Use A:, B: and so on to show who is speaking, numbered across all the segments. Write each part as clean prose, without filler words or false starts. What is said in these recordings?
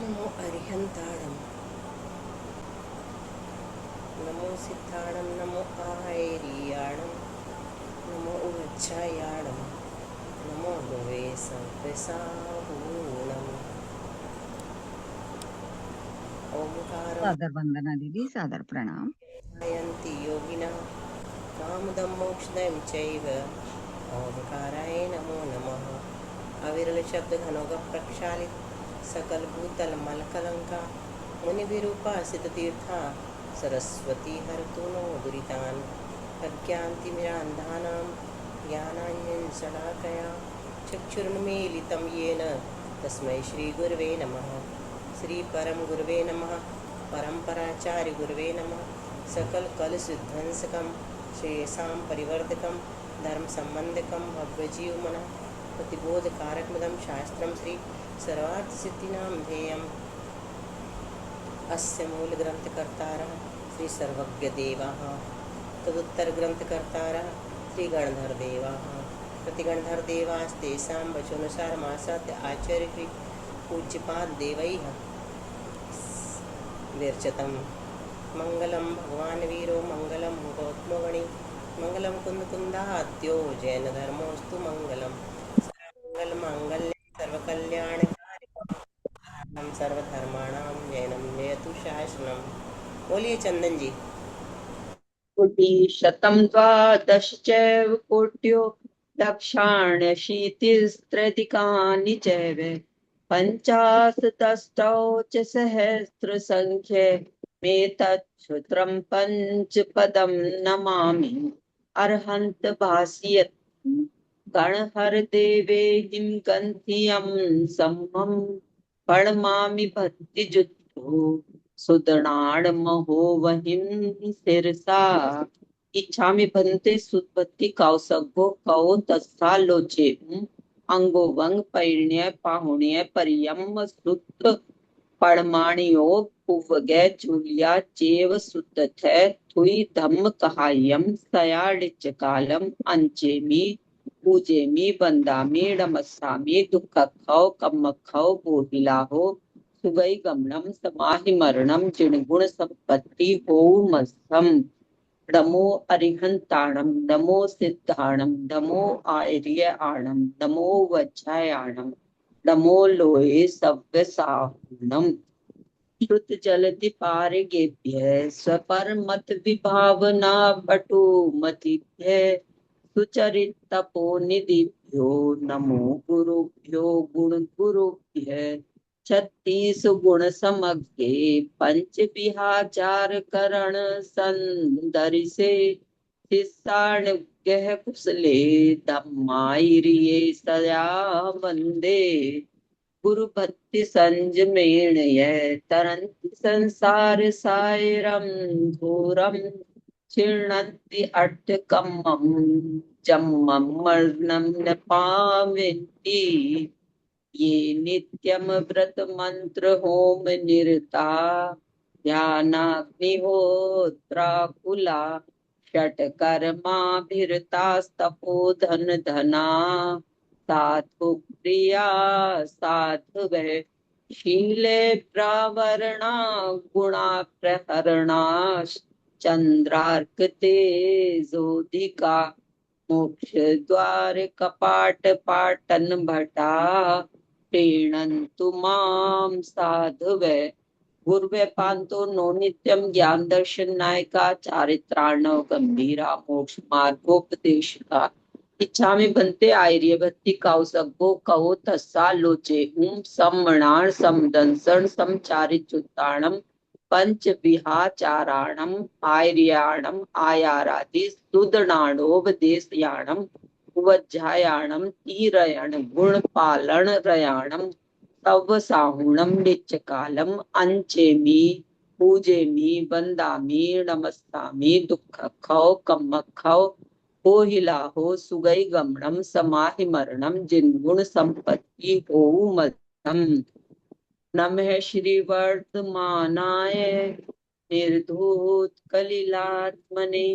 A: नमो अरिहंताणं नमो सिद्धाणं नमो आयर्याणं नमो उच्चायाणं नमो गुवे सव्यसाहूणम् ओंकारं
B: सादर वंदना दीदी, सादर प्रणाम।
A: ध्यायन्ति योगिनः कामदं मोक्षदं चैव ओंकाराय नमो नमः अविरलशब्दघनोगप्रक्षालित सकलभूतलमलकलङ्का मुनिभिरूपासिततीर्था सरस्वती हरतु नो दुरितान् प्रज्ञान्तिमिरान्धानां ज्ञानाञ्जनशलाकया चक्षुरुन्मीलितं येन तस्मै श्रीगुरवे नमः। श्रीपरमगुरवे नमः। परम्पराचार्यगुरवे नमः। सकलकलुषध्वंसकं श्रेयसां परिवर्धकं धर्मसम्बन्धकं भव्यजीवमनः प्रतिबोधकारकमिदं शास्त्रं श्री सर्वार्थसिद्धिनां ध्येयम् अस्य मूलग्रन्थकर्तारः श्री सर्वज्ञदेवाः तदुत्तरग्रन्थकर्तारः श्रीगणधरदेवाः प्रतिगणधरदेवास्तेषां वचोनुसारमासाद्य आचार्य पूज्यपाददेवैः विरचितं मङ्गलं भगवान् वीरो मङ्गलं गौतमगणि मङ्गलं कुन्दकुन्दाद्यो जैनधर्मोऽस्तु मङ्गलं सर्वमङ्गलमाङ्गल्यं सर्वकल्याणकारिणं सर्वधर्माणां जैनं जयतु शासनं। बोलिए चंदन जी।
C: कोटि शतं द्वादश चैव कोट्यो लक्षाण्यशीतिस्त्रधिकानि चैव पञ्चाशतष्टौ च सहस्रसङ्ख्ये मेतच्छ्रुतं पञ्चपदं नमामि अर्हन्त भाष्यत् गणहरदेवेहिं गन्धियं सम्मं प्रणमामि भक्तिजुक्तो सुदृढ़ वहिं सिरसा इच्छामि भन्ते सुत्पत्ति कौसगो कौ तस्था लोचे अंगो वंग पैण्य पाहुण्य परियम सुत पड़माणियो पुवगे चूलिया चेव सुत थुई धम्म कहायम सयाडिच कालम अंचेमी पूजेमी बंदामी डमस्सामी दुख खौ कम खौ बोहिलाहो सुगई गमनम समाहि मरणम जिणगुण संपत्ति होमस्तम नमो अरिहंताणम नमो सिद्धाणम नमो आर्याणम नमो वज्रायाणम नमो लोये सव्य साहुणम श्रुत जलति पारिगेभ्य स्वपरमत विभावना पटु मतिभ्य सुचरित तपो निधिभ्यो नमो गुरुभ्यो गुण गुरुभ्य 36 गुण समग्रे पंच विहाचार करण संदरि से शिष्याण गह कुशले धम्माइरिये सया वंदे गुरु भक्ति संजमेण यह तरंति संसार सायरम घोरम क्षीणन्ति अट्टकम्मं जम्मं मरणं न पावन्ति ये नित्यम व्रत मंत्र होम निरता ध्यानाग्निहोत्राकुला षट कर्माभिरतास्तपो धन धना साधु प्रिया साधु वह शीले प्रावरणा गुणा प्रहरणा चंद्रार्क तेजोधिका मोक्ष द्वार कपाट पाटन भटा प्रीणन्तु मां साधुवे गुरुवे पांतो नो नित्यम ज्ञान दर्शन नायका चारित्रार्णव गंभीरा मोक्ष मार्गोपदेशका इच्छामि भन्ते आर्य भक्ति कौसगो कहो तस्सा लोचे सम्मणान समदंसण समचारिचुत्ताणम पंच विहाचाराणम आर्याणम आयारादि सुदनाणोपदेशयाणम वज्जायाणम तीरयण गुण पालन रयाणम तव साहुणम नित्यकालम अंचेमी पूजेमी वंदामी नमस्तामी दुख खौ कम खौ कोहिलाहो सुगई गमनम समाहि मरणम जिनगुण संपत्ति हो मध्यम नमः श्री वर्धमानाय निर्धूत कलिलात्मने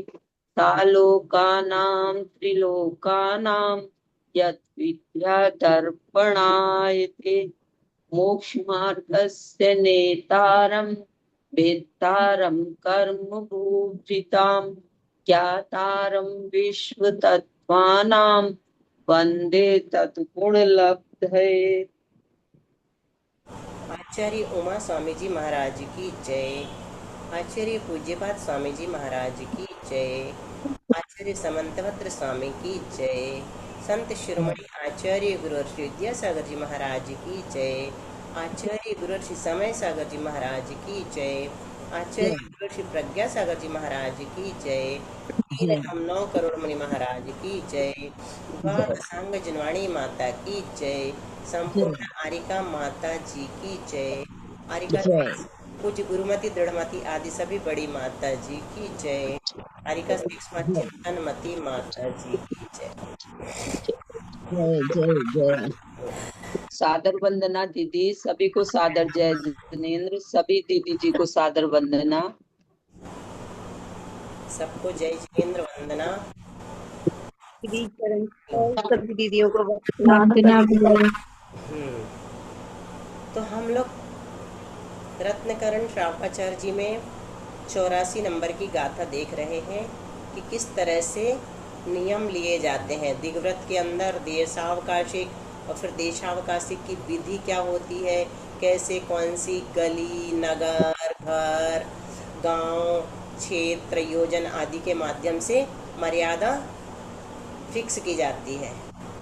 C: सालोकानां त्रिलोकानां यत् विद्या दर्पणाय ते मोक्षमार्गस्य नेतारं वेत्तारं कर्मभूषितां ज्ञातारं विश्वतत्त्वानां वन्दे तत्गुणलब्धये।
A: आचार्य उमा स्वामी जी महाराज की जय। आचार्य पूज्यपाद स्वामी जी महाराज की जय। आचार्य समंतभद्र स्वामी की जय। संत शिरोमणि आचार्य गुरु श्री विद्यासागर जी महाराज की जय। आचार्य गुरु श्री समय सागर जी महाराज की जय। आचार्य गुरु श्री प्रज्ञा सागर जी महाराज की जय। तीन हम 9 करोड़ मुनि महाराज की जय। सांग जनवाणी माता की जय। संपूर्ण आरिका माता जी की जय। आरिका पूज्य गुरुमति दृढ़मति आदि सभी बड़ी माता जी की जय। आरिका शिक्षा चिंतनमती माता जी की जय।
B: जय जय जय।
C: सादर वंदना दीदी, सभी को सादर जय जिनेन्द्र, सभी दीदी जी को सादर वंदना।
A: सबको जय जिनेन्द्र वंदना।
D: सभी दीदियों को
A: तो हम लोग रत्नकरण श्रावकाचार्य जी में 84 नंबर की गाथा देख रहे हैं कि किस तरह से नियम लिए जाते हैं दिग्व्रत के अंदर। देशावकाशिक और फिर देशावकाशिक की विधि क्या होती है, कैसे कौन सी गली, नगर, घर, गांव, क्षेत्र, योजन आदि के माध्यम से मर्यादा फिक्स की जाती है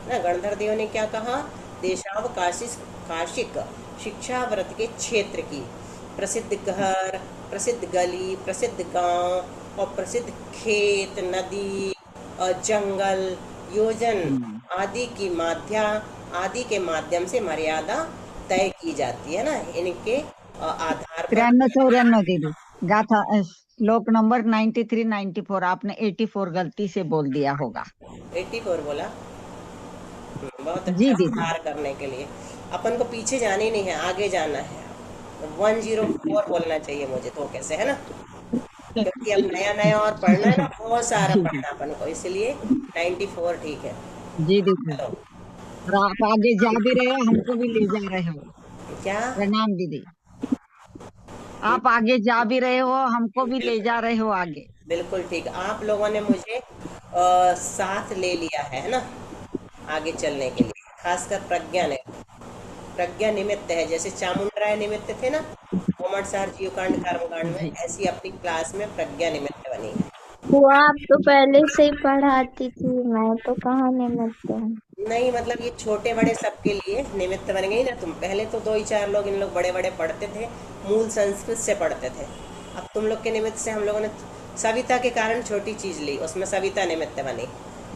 A: ना। गणधर देव ने क्या कहा, देशावकाशिक शिक्षा व्रत के क्षेत्र की प्रसिद्ध घर, प्रसिद्ध गली, प्रसिद्ध गांव और प्रसिद्ध खेत, नदी और जंगल, योजन आदि के माध्यम से मर्यादा तय की जाती है ना। इनके आधार पर
B: 93-94 दीदी गाथा श्लोक नंबर 93-94 आपने 84 गलती से बोल दिया होगा।
A: 84 बोला। बहुत
B: जी
A: अच्छा
B: दीदी।
A: सुधार करने के लिए अपन को पीछे जाने नहीं है, आगे जाना है। 104 बोलना चाहिए मुझे तो, कैसे है ना, क्योंकि अब नया नया और पढ़ना है ना, बहुत सारा पढ़ना अपन को, इसलिए 94 ठीक है।
B: जी दीदी।
A: चलो
B: और आप आगे जा भी रहे हो, हमको भी ले जा रहे हो।
A: क्या,
B: प्रणाम दीदी। आप आगे जा भी रहे हो, हमको भी ले जा रहे हो आगे।
A: बिल्कुल ठीक। आप लोगों ने मुझे साथ ले लिया है ना आगे चलने के लिए, खासकर प्रज्ञा निमित्त है। जैसे चामुंडराय निमित्त थे ना कोमट सार जीवकांड कर्मकांड में, ऐसी अपनी क्लास में प्रज्ञा निमित्त बनी है।
D: वो आप तो पहले से ही पढ़ाती थी, मैं तो कहाँ निमित्त हूँ।
A: नहीं मतलब ये छोटे बड़े सबके लिए निमित्त बन गई ना तुम। पहले तो 2 ही 4 लोग इन लोग बड़े बड़े पढ़ते थे, मूल संस्कृत से पढ़ते थे। अब तुम लोग के निमित्त से हम लोगों ने सविता के कारण छोटी चीज ली, उसमें सविता निमित्त बनी।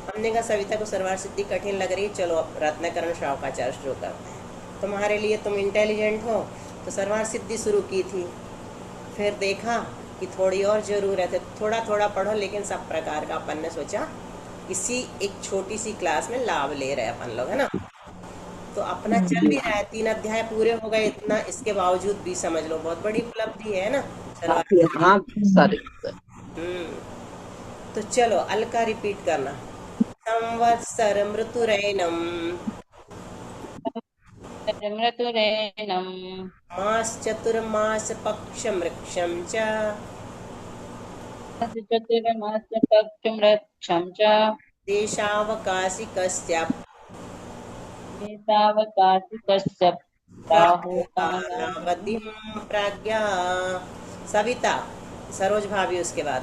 A: हमने कहा सविता को सरवार सिद्धि कठिन लग रही, चलो अब रत्नाकरण श्रावकाचार्य शुरू करते हैं। तुम्हारे लिए, तुम इंटेलिजेंट हो तो सरवार सिद्धि शुरू की थी। फिर देखा कि थोड़ी और ज़रूरत है, थोड़ा थोड़ा पढ़ो, लेकिन सब प्रकार का अपन ने सोचा इसी एक छोटी सी क्लास में लाभ ले रहे अपन लोग, है ना। तो अपना चल भी रहा है, 3 अध्याय पूरे हो गए, इतना इसके बावजूद भी समझ लो बहुत बड़ी उपलब्धि है ना।
C: हाँ सर।
A: तो चलो अलका रिपीट करना। संवत्सर मृतुरैनम मास चतुर्मास पक्ष मृक्षम च देशावकाशिकस्य राहुकालावधिं प्राज्ञा। सविता, सरोज भाभी उसके बाद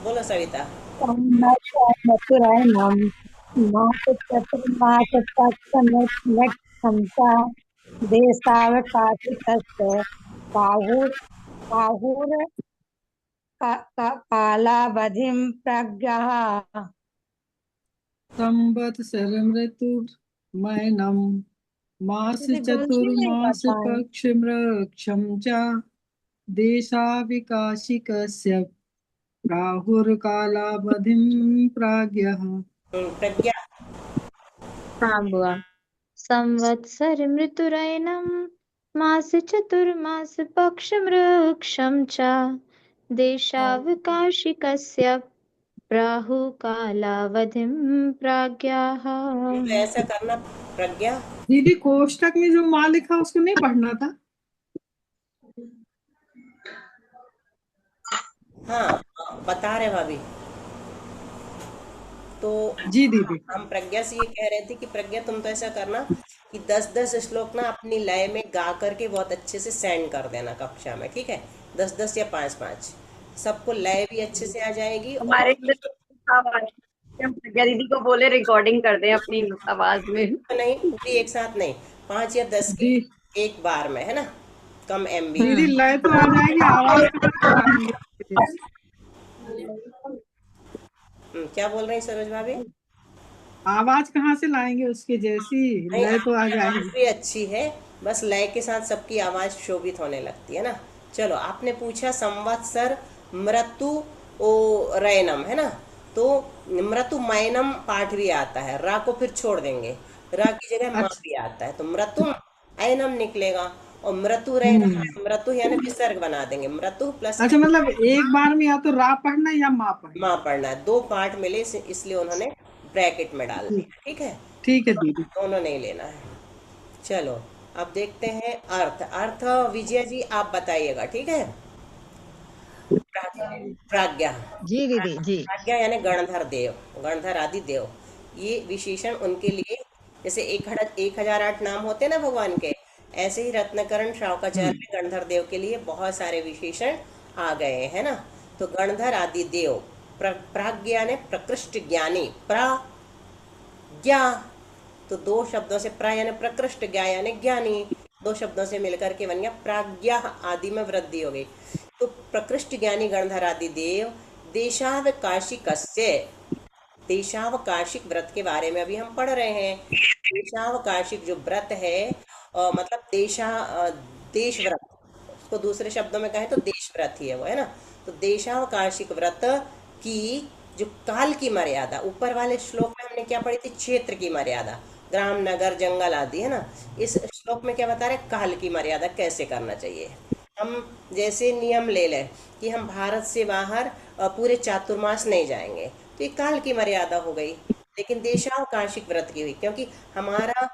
A: बोलो सविता।
D: देशावकाशिकस्य कालावधिं प्रज्ञः।
E: संवत्सरं ऋतुर्मैनं मास चतुर्मास पक्षमृक्षं च देशाविकाशिकस्य राहुर्कालावधिं प्राज्ञः।
A: प्रज्ञा।
D: हाँ बुआ। संवत्सर मृतुरैनं मास चतुर्मास पक्षमृक्षं च देशावकाशिकस्य प्राहुकालावधिं प्राज्ञाः।
A: तो ऐसा करना प्रज्ञा।
E: दीदी कोष्टक में जो माँ लिखा उसको नहीं पढ़ना था?
A: हाँ, बता रहे भाभी। तो
E: जी दीदी।
A: हम प्रज्ञा से ये कह रहे थे कि प्रज्ञा तुम तो ऐसा करना कि 10-10 श्लोक ना अपनी लय में गा करके बहुत अच्छे से सेंड कर देना कक्षा में, ठीक है? 10-10 या 5-5, सबको लय भी अच्छे से आ जाएगी।
F: हमारे
A: और
F: अंदर तो आवाज हम प्रज्ञा दीदी को बोले रिकॉर्डिंग कर दें अपनी आवाज में।
A: नहीं, पूरी एक साथ नहीं, 5 या 10 की
E: जी
A: एक बार में, है ना? कम MB।
E: दीदी लय तो आ जाएगी, आवाज कहाँ से लाएंगे?
A: क्या बोल रही हैं सरोज भाभी?
E: आवाज कहाँ से लाएंगे उसके जैसी?
A: नहीं,
E: लय तो आ
A: आपकी आवाज
E: जाएगी।
A: भी अच्छी है, बस लय के साथ सबकी आवाज शोभित होने लगती है ना। चलो, आपने पूछा संवत्सर मृत्यु ओ रैनम, है ना? तो मृत्यु मैनम पाठ भी आता है, रा को फिर छोड़ देंगे, रा की जगह मा
E: अच्छा
A: भी आता है, तो मृत्यु ऐनम निकलेगा। और मृत्यु रैनम में मृत्यु यानी विसर्ग बना देंगे, मृत्यु प्लस
E: अच्छा, मतलब एक बार में या तो रा पढ़ना या माँ पढ़ना?
A: माँ पढ़ना है। 2 पाठ मिले इसलिए उन्होंने ब्रैकेट में डाल
E: जी,
A: दिया, ठीक है?
E: ठीक है दीदी।
A: दोनों नहीं लेना है। चलो, अब देखते हैं अर्थ। अर्थ विजय जी आप बताइएगा, ठीक है? प्राज्ञा।
B: जी दीदी जी।
A: प्राज्ञा यानी गणधर देव, गणधर आदि देव, ये विशेषण उनके लिए, जैसे 1008 नाम होते हैं ना भगवान के, ऐसे ही रत्नकरण श्रावकाचार्य में गणधर देव के लिए बहुत सारे विशेषण आ गए हैं ना। तो गणधर आदि देव, प्राज्ञा ने प्रकृष्ट ज्ञानी, प्रज्ञा, तो 2 शब्दों से प्रा यानी प्रकृष्ट, ज्ञा यानी ज्ञानी, 2 शब्दों से मिलकर के बन गया प्राज्ञा, आदि में वृद्धि हो गई। तो प्रकृष्ट ज्ञानी गणधर आदि देव देशावकाशिकस्य, देशावकाशिक व्रत के बारे में अभी हम पढ़ रहे हैं। देशावकाशिक जो व्रत है, मतलब देश व्रत, उसको दूसरे शब्दों में कहें तो देश व्रत ही है वो, है ना? तो देशावकाशिक व्रत की जो काल की मर्यादा, ऊपर वाले श्लोक में हमने क्या पढ़ी थी? क्षेत्र की मर्यादा, ग्राम नगर जंगल आदि, है ना? इस श्लोक में क्या बता रहे? काल की मर्यादा कैसे करना चाहिए। हम जैसे नियम ले लें कि हम भारत से बाहर पूरे चातुर्मास नहीं जाएंगे, तो ये काल की मर्यादा हो गई। लेकिन देशावकाशिक व्रत की हुई, क्योंकि हमारा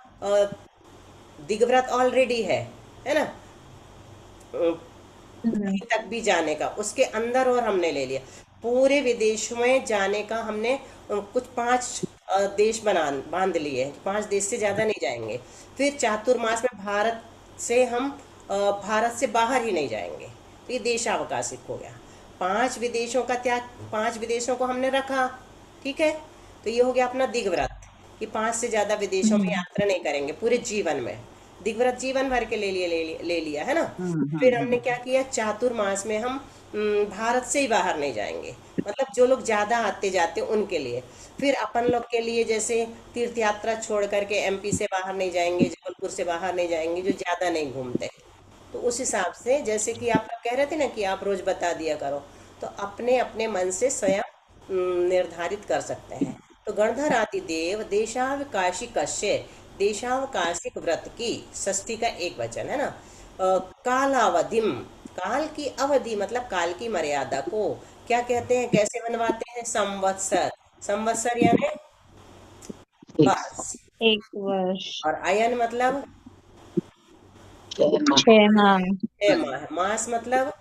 A: दिग्व्रत ऑलरेडी है ना? कहीं तक भी जाने का, उसके अंदर और हमने ले लिया। पूरे विदेश में जाने का हमने कुछ 5 देश बांध लिए, 5 देश से ज्यादा नहीं जाएंगे। फिर चातुर्मास में भारत से हम भारत से बाहर ही नहीं जाएंगे, तो ये देशावकाशिक हो गया। 5 विदेशों का त्याग, 5 विदेशों को हमने रखा, ठीक है? तो ये हो गया अपना दिग्व्रत कि 5 से ज्यादा विदेशों में यात्रा नहीं करेंगे पूरे जीवन में। दिग्व्रत जीवन भर के ले लिया, है ना? फिर हमने क्या किया? चातुर्मास में हम भारत से ही बाहर नहीं जाएंगे, मतलब जो लोग ज्यादा आते जाते उनके लिए। फिर अपन लोग के लिए जैसे तीर्थ यात्रा छोड़ करके MP से बाहर नहीं जाएंगे, जबलपुर से बाहर नहीं जाएंगे, जो ज्यादा नहीं घूमते। तो उस हिसाब से, जैसे कि आप कह रहे थे ना कि आप रोज बता दिया करो, तो अपने अपने मन से स्वयं निर्धारित कर सकते हैं। तो गणधर आदि देव देशावकाशिकस्य, देशावकाशिक व्रत की, षष्ठी का एक वचन है ना, कालावधिम, काल की अवधि मतलब काल की मर्यादा को क्या कहते हैं, कैसे बनवाते हैं? संवत्सर, संवत्सर यानी वर्ष,
D: 1 वर्ष,
A: और अयन मतलब
D: 6 माह,
A: 6 माह, मास मतलब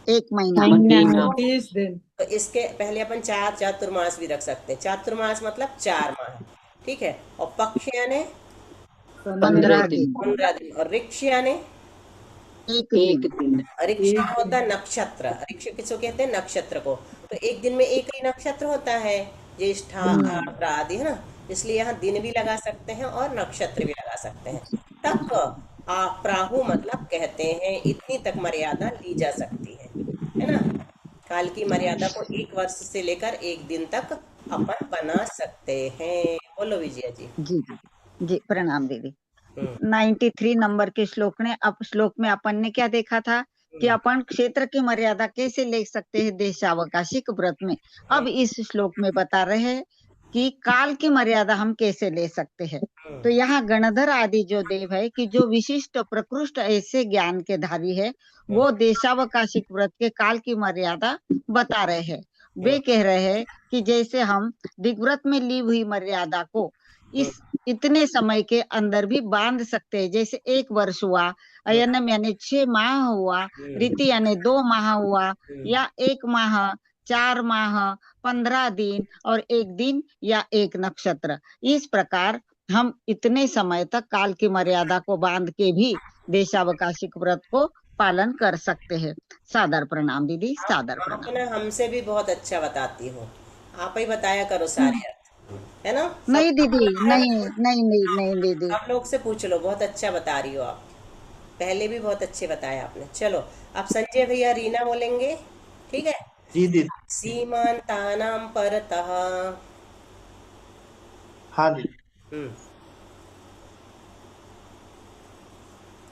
B: एक महीना।
D: महीना,
E: 30 दिन।
A: तो इसके पहले अपन 4 चातुर्मास भी रख सकते हैं। चातुर्मास मतलब 4 माह, ठीक है? और पक्ष यानी
B: 15 दिन।
A: 15 दिन, और ऋक्ष यानी
B: एक
C: एक
B: दिन।
C: दिन।
A: ऋक्ष होता है नक्षत्र, ऋक्ष किसको कहते हैं? नक्षत्र को। तो एक दिन में एक ही नक्षत्र होता है, ज्येष्ठा आर्द्रा आदि, है ना? इसलिए यहाँ दिन भी लगा सकते हैं और नक्षत्र भी लगा सकते हैं। तक प्राहु मतलब कहते हैं इतनी तक मर्यादा ली जा सकती है ना? काल की मर्यादा को 1 वर्ष से लेकर 1 दिन तक अपन बना सकते हैं। बोलो विजया जी।
B: जी जी, प्रणाम दीदी।
A: हम्म
B: 93 नंबर के श्लोक में अपन ने क्या देखा था कि अपन क्षेत्र की मर्यादा कैसे ले सकते हैं देशावकाशिक व्रत में। अब इस श्लोक में बता रहे हैं कि काल की मर्यादा हम कैसे ले सकते हैं। तो यहाँ गणधर आदि जो देव है कि जो विशिष्ट प्रकृष्ट ऐसे ज्ञान के धारी है, वो देशावकाशिक व्रत के काल की मर्यादा बता रहे हैं। वे कह रहे हैं कि जैसे हम दिग्व्रत में ली हुई मर्यादा को इस इतने समय के अंदर भी बांध सकते हैं। जैसे 1 वर्ष हुआ, अयनम यानी 6 माह हुआ, रीति यानी 2 माह हुआ, या 1 माह, 4 माह, 15 दिन और 1 दिन या 1 नक्षत्र। इस प्रकार हम इतने समय तक काल की मर्यादा को बांध के भी देशावकाशिक व्रत को पालन कर सकते हैं। सादर प्रणाम दीदी, सादर
A: आप
B: प्रणाम।
A: ना हमसे भी बहुत अच्छा बताती हो, आप ही बताया करो सारे अर्थ, है ना?
B: नहीं
A: सब
B: दीदी,
A: बताया
B: नहीं
A: करो।
B: नहीं नहीं नहीं दीदी।
A: सब लोग से पूछ लो, बहुत अच्छा बता रही हो आप। पहले भी बहुत अच्छे बताया आपने। चलो अब संजय भैया रीना बोलेंगे, ठीक है?
G: जी दीदी।
A: सीमांतानां परतः।
G: हाँ दीदी।
A: हम्म,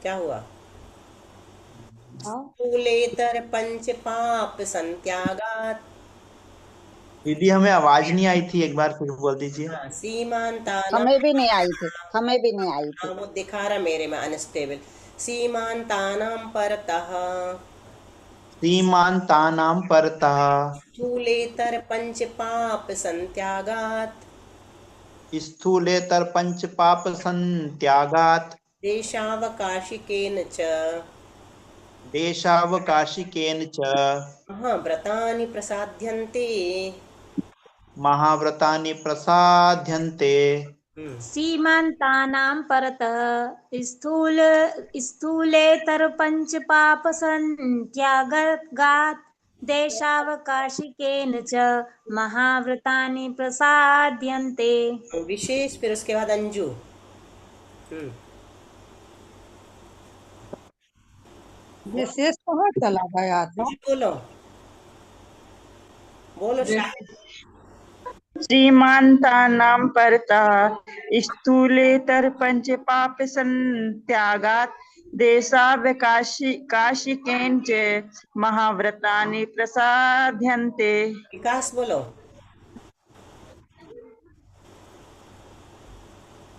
A: क्या हुआ? स्थूलेतर पंच पाप संत्यागात।
G: दीदी हमें आवाज नहीं आई थी, एक बार फिर बोल दीजिए।
A: हाँ, सीमांतानां।
B: हमें भी नहीं आई थी, हमें भी नहीं आई थी।
A: हाँ, वो दिखा रहा मेरे में अनस्टेबल। सीमांतानां परतः
G: सीमांतानां परतः
A: स्थूलेतर पंच पाप संत्यागात
G: स्थूलेतर पंच पाप संत्यागात्
A: देशावकाशिकेन च
G: देशावकाशिकेन च
A: महाव्रतानि प्रसाद्यन्ते।
G: महाव्रतानि प्रसाद्यन्ते।
H: सीमान्तानां परतः स्थूल स्थूलेतरपञ्चपापसन्त्यागात् देशावकाशिकेन च महाव्रतानि प्रसाद्यन्ते।
A: विशेष, फिर उसके बाद अंजू।
I: विशेष कहाँ चला गया था?
A: बोलो बोलो शायद।
J: सीमान्तानां परतः स्थूलेतर पंचपाप संत्यागात् देशावकाशिकेन च महाव्रतानि प्रसाद्यन्ते।
A: विकास बोलो।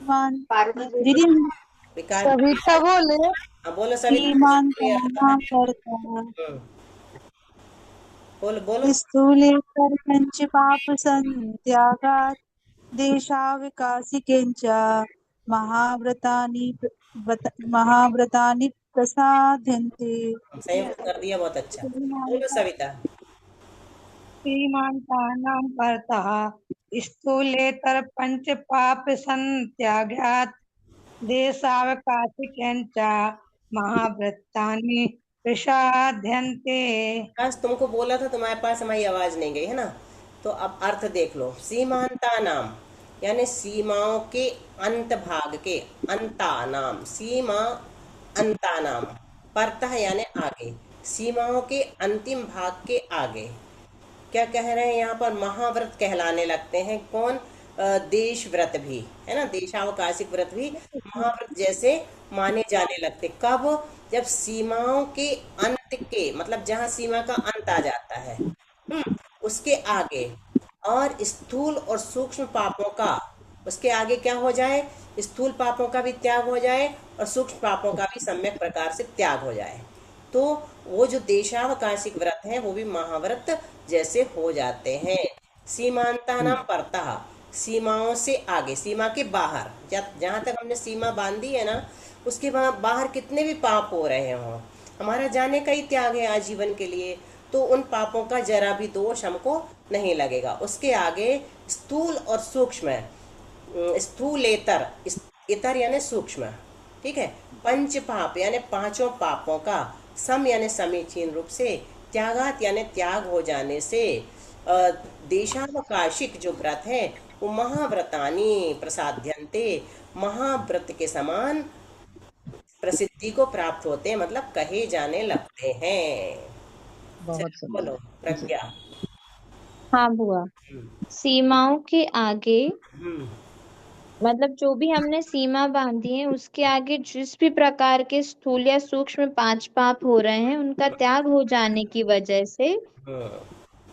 I: दीदी
A: विकास
I: सविता बोले।
A: हाँ, बोलो सविता।
I: सीमांतानां परतः
A: बोलो बोलो।
I: स्थूलेतर पंचपाप संत्यागात् देशावकाशिकेन च महाव्रतानि प्रसाद्यन्ते।
A: संयुक्त कर दिया, बहुत अच्छा। बोलो सविता।
I: सीमांतानां परतः स्थूलेतर पंचपाप संत्यागात् देशावकाशिकेन च महाव्रतानि प्रसाद्यन्ते।
A: विकास, तुमको बोला था, तुम्हारे पास हमारी आवाज नहीं गई है ना? तो अब अर्थ देख लो। सीमांता नाम यानी सीमाओं के अंत भाग के, अंता नाम सीमा, अंता नाम, परतः यानी आगे, सीमाओं के अंतिम भाग के आगे। क्या कह रहे हैं यहाँ पर? महाव्रत कहलाने लगते हैं। कौन? देश व्रत भी, है ना? देशावकाशिक व्रत भी महाव्रत जैसे माने जाने लगते। कब? जब सीमाओं के अंत के, मतलब जहाँ सीमा का अंत आ जाता है, उसके आगे, और स्थूल और सूक्ष्म पापों का, उसके आगे क्या हो जाए? स्थूल पापों का भी त्याग हो जाए और सूक्ष्म पापों का भी सम्यक प्रकार से त्याग हो जाए। तो वो जो देशावकाशिक व्रत है वो भी महाव्रत जैसे हो जाते हैं। सीमांता नाम परतः, सीमाओं से आगे, सीमा के बाहर, जहाँ तक हमने सीमा बांधी है ना, उसके बाहर कितने भी पाप हो रहे हों, हमारा जाने का ही त्याग है आजीवन के लिए, तो उन पापों का जरा भी दोष हमको नहीं लगेगा। उसके आगे स्थूल और सूक्ष्म, स्थूलेतर, इतर यानी सूक्ष्म, ठीक है, पंच पाप यानी पांचों पापों का, सम यानी समीचीन रूप से, त्यागात यानी त्याग हो जाने से, देशावकाशिक जो व्रत है वो महाव्रतानी प्रसाद्यन्ते, महाव्रत के समान प्रसिद्धि को प्राप्त होते हैं, मतलब कहे जाने लगते हैं।
B: बहुत
A: बोलो प्रज्ञा।
D: हाँ बुआ। सीमाओं के आगे मतलब जो भी हमने सीमा बांधी है उसके आगे जिस भी प्रकार के स्थूल या सूक्ष्म 5 पाप हो रहे हैं उनका त्याग हो जाने की वजह से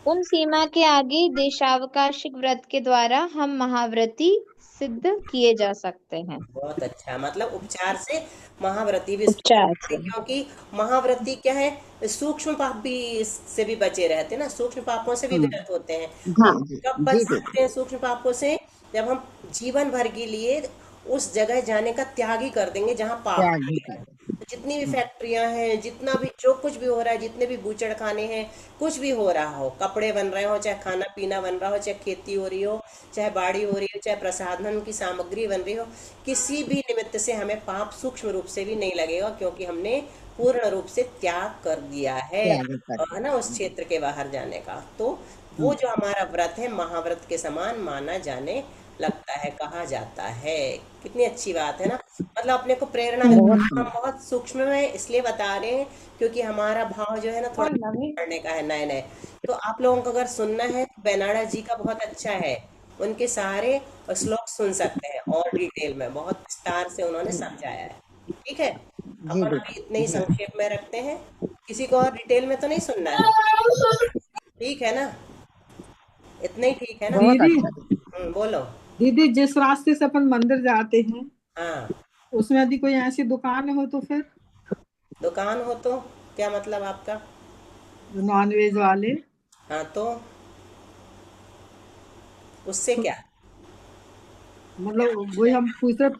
D: उन सीमा के आगे देशावकाशिक व्रत के द्वारा हम महाव्रती सिद्ध किए जा सकते हैं।
A: बहुत अच्छा, मतलब उपचार से महाव्रती भी सिद्ध
D: उपचार
A: होते
D: से।
A: हैं, क्योंकि महाव्रती क्या है, सूक्ष्म पाप भी से भी बचे रहते हैं ना, सूक्ष्म पापों से भी विरत होते हैं। हम
B: जी
A: कब बच
B: जी
A: सकते
B: दीदी।
A: हैं सूक्ष्म पापों से? जब हम जीवन भर के लिए उस जगह जाने का त्याग ही कर देंगे जहाँ पाप
B: त्याग ही
A: है।
B: कर
A: तो जितनी भी फैक्ट्रियां हैं, जितना भी जो कुछ भी हो रहा है, जितने भी बूचड़ खाने हैं, कुछ भी हो रहा हो, कपड़े बन रहे हो, चाहे खाना पीना बन रहा हो, चाहे खेती हो रही हो, चाहे बाड़ी हो रही हो, चाहे प्रसाधन की सामग्री बन रही हो, किसी भी निमित्त से हमें पाप सूक्ष्म रूप से भी नहीं लगेगा, क्योंकि हमने पूर्ण रूप से त्याग कर दिया है,
B: त्याग कर
A: है ना, उस क्षेत्र के बाहर जाने का। तो वो जो हमारा व्रत है महाव्रत के समान माना जाने लगता है, कहा जाता है। कितनी अच्छी बात है ना, मतलब अपने को प्रेरणा मिलती
B: बहुत
A: है। हम
B: सुंदर।
A: बहुत सूक्ष्म में इसलिए बता रहे हैं क्योंकि हमारा भाव जो है ना थोड़ा पढ़ने का है, नए नए। तो आप लोगों को अगर सुनना है तो बेनाडा जी का बहुत अच्छा है, उनके सारे श्लोक सुन सकते हैं, और डिटेल में बहुत विस्तार से उन्होंने समझाया है। ठीक है,
B: जी
A: अपन अभी
B: दीदी
A: इतने ही
B: जी।
A: संक्षेप में रखते हैं, किसी को और डिटेल में तो नहीं सुनना है? ठीक है ना, इतना ही ठीक है ना?
B: बहुत
E: दीदी
B: अच्छा दीदी।
A: बोलो।
E: दीदी जिस रास्ते से अपन मंदिर जाते हैं
A: हाँ,
E: उसमें यदि कोई ऐसी दुकान हो तो फिर
A: दुकान हो तो क्या मतलब आपका?
E: नॉनवेज वाले,
A: हाँ, तो उससे
E: तो
A: क्या? क्या
E: मतलब
A: पूछ
E: वही
A: रहे
E: हम
A: हैं?
E: पूछ रहे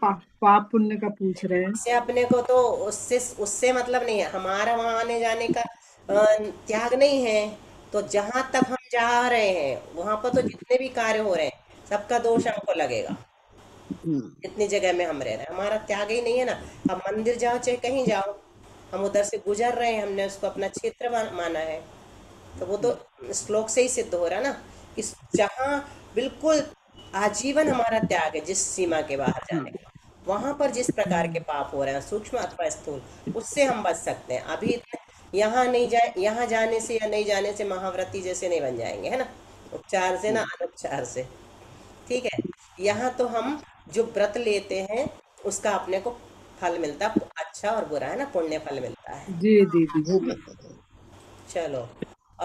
E: पाप पुण्य का पूछ रहे हैं।
A: उससे अपने को तो उससे उससे मतलब नहीं है, हमारा वहां आने जाने का त्याग नहीं है। तो जहां तक हम जा रहे हैं वहां पर तो जितने भी कार्य हो रहे हैं सबका दोष हमको लगेगा। जितनी जगह में हम रह रहे हैं हमारा त्याग ही नहीं है ना। हम मंदिर जाओ चाहे कहीं जाओ, हम उधर से गुजर रहे हैं, हमने उसको अपना क्षेत्र माना है। तो वो तो श्लोक से ही सिद्ध हो रहा है ना कि जहाँ बिल्कुल आजीवन हमारा त्याग है, जिस सीमा के बाहर जाने का, वहां पर जिस प्रकार के पाप हो रहे हैं सूक्ष्म अथवा स्थूल, उससे हम बच सकते हैं। अभी यहाँ नहीं जाए, यहाँ जाने से या नहीं जाने से महाव्रती जैसे नहीं बन जाएंगे, है ना, उपचार से ना अनुपचार से। ठीक है, यहाँ तो हम जो व्रत लेते हैं उसका अपने को फल मिलता है, अच्छा और बुरा है ना, पुण्य फल मिलता है।
E: जी दीदी।
B: जी दीदी।
A: चलो।